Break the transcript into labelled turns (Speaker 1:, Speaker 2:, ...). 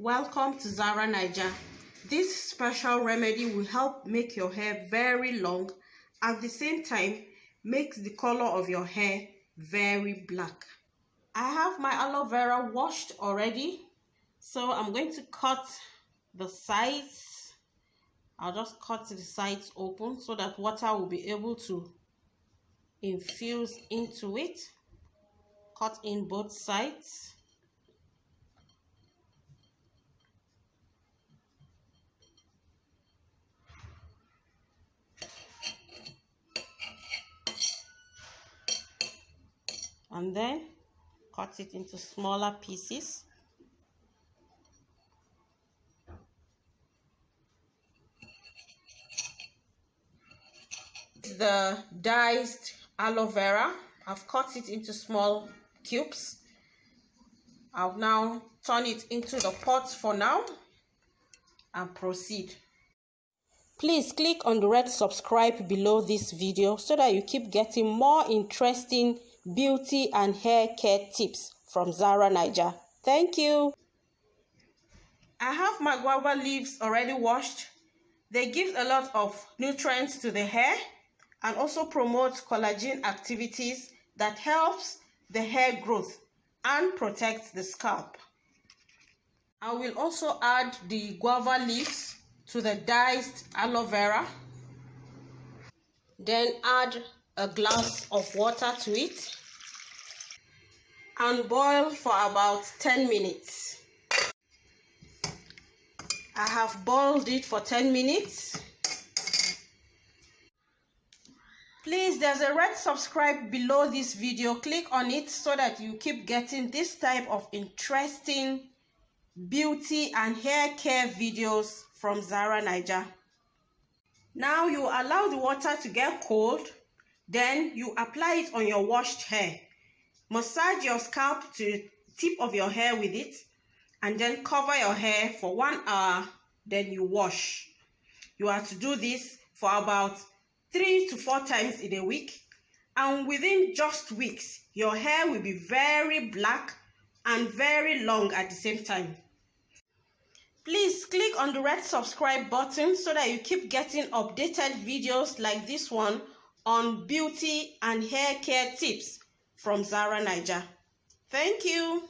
Speaker 1: Welcome to Vera Niger. This special remedy will help make your hair very long, at the same time makes the color of your hair very black. I have my aloe vera washed already, so I'm going to cut the sides. I'll just cut the sides open so that water will be able to infuse into it. Cut in both sides. And then cut it into smaller pieces. The diced aloe vera, I've cut it into small cubes. I'll now turn it into the pot for now and proceed. Please click on the red subscribe below this video so that you keep getting more interesting beauty and hair care tips from Vera Niger. Thank you. I have my guava leaves already washed. They give a lot of nutrients to the hair and also promote collagen activities that helps the hair growth and protects the scalp. I will also add the guava leaves to the diced aloe vera. Then add a glass of water to it and boil for about 10 minutes. I have boiled it for 10 minutes. Please, there's a red subscribe below this video. Click on it so that you keep getting this type of interesting beauty and hair care videos from Vera Niger. Now you allow the water to get cold, then you apply it on your washed hair. Massage your scalp to the tip of your hair with it and then cover your hair for 1 hour, then you wash. You are to do this for about 3 to 4 times in a week, and within just weeks your hair will be very black and very long at the same time. Please click on the red subscribe button so that you keep getting updated videos like this one on beauty and hair care tips from Vera Niger. Thank you.